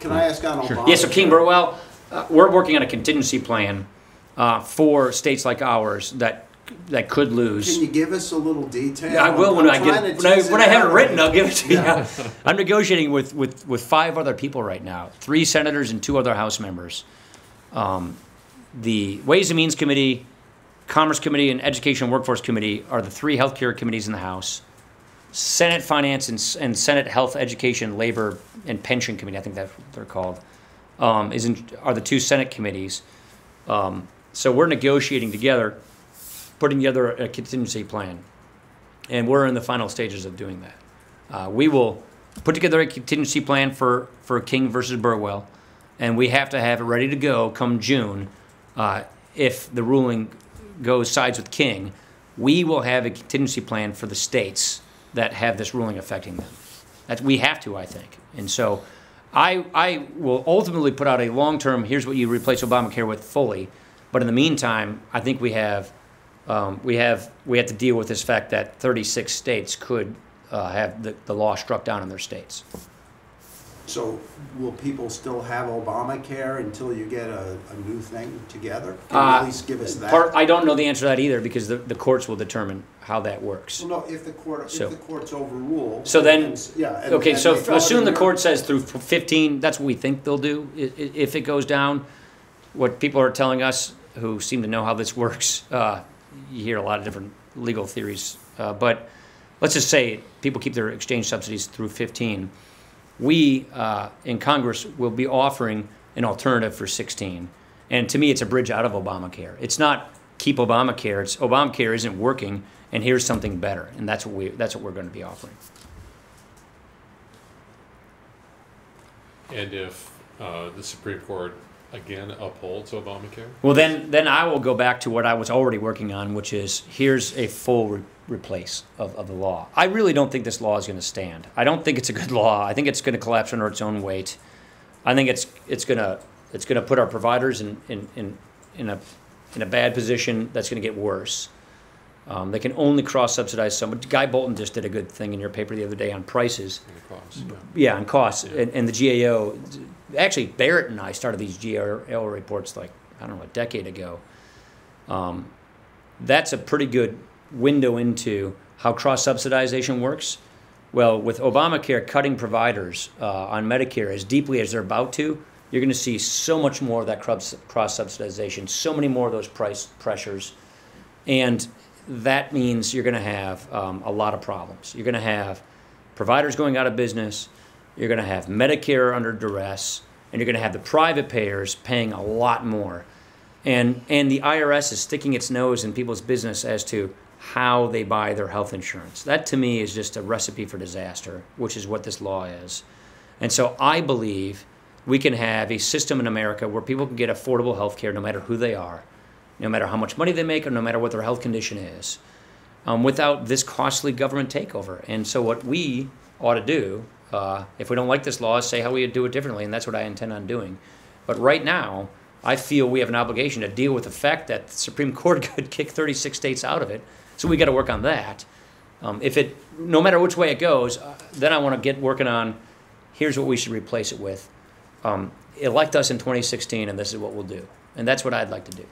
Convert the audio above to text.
Can I ask on Sure. Obama? Yeah, so King Burwell, we're working on a contingency plan for states like ours that could lose. Can you give us a little detail? Yeah, I will when I have it written. I'll give it to you. I'm negotiating with 5 other people right now, 3 senators and 2 other House members. The Ways and Means Committee, Commerce Committee, and Education and Workforce Committee are the 3 healthcare committees in the House. Senate Finance and Senate Health, Education, Labor, and Pension Committee, I think that's what they're called, are the 2 Senate committees. So we're negotiating together, putting together a contingency plan, and we're in the final stages of doing that. We will put together a contingency plan for King versus Burwell, and we have to have it ready to go come June. If the ruling sides with King, we will have a contingency plan for the states that have this ruling affecting them. We have to, I think. And so I will ultimately put out a long-term, here's what you replace Obamacare with fully. But in the meantime, I think we have to deal with this fact that 36 states could have the law struck down in their states. So will people still have Obamacare until you get a new thing together? Can you at least give us that? I don't know the answer to that either, because the courts will determine how that works. Well, no, if the courts overrule. So then, yeah. So assume the court says through 15, that's what we think they'll do. If it goes down, what people are telling us who seem to know how this works, you hear a lot of different legal theories, but let's just say people keep their exchange subsidies through 15. We, in Congress, will be offering an alternative for 16. And to me, it's a bridge out of Obamacare. It's not keep Obamacare. It's Obamacare isn't working, and here's something better. And that's what we're going to be offering. And if the Supreme Court again upholds Obamacare? Well, then I will go back to what I was already working on, which is here's a full replace of the law. I really don't think this law is going to stand. I don't think it's a good law. I think it's going to collapse under its own weight. I think it's going to put our providers in a bad position that's going to get worse. They can only cross-subsidize so much. Guy Bolton just did a good thing in your paper the other day on prices. And costs. Yeah, on costs. Yeah. And the GAO, actually Barrett and I started these GAO reports like, I don't know, a decade ago. That's a pretty good window into how cross-subsidization works. Well, with Obamacare cutting providers on Medicare as deeply as they're about to, you're going to see so much more of that cross-subsidization, so many more of those price pressures. And that means you're going to have a lot of problems. You're going to have providers going out of business. You're going to have Medicare under duress. And you're going to have the private payers paying a lot more. And the IRS is sticking its nose in people's business as to how they buy their health insurance. That, to me, is just a recipe for disaster, which is what this law is. And so I believe we can have a system in America where people can get affordable health care no matter who they are, no matter how much money they make, or no matter what their health condition is, without this costly government takeover. And so what we ought to do, if we don't like this law, is say how we would do it differently, and that's what I intend on doing. But right now, I feel we have an obligation to deal with the fact that the Supreme Court could kick 36 states out of it. So we got to work on that. No matter which way it goes, then I want to get working on, here's what we should replace it with. Elect us in 2016, and this is what we'll do. And that's what I'd like to do.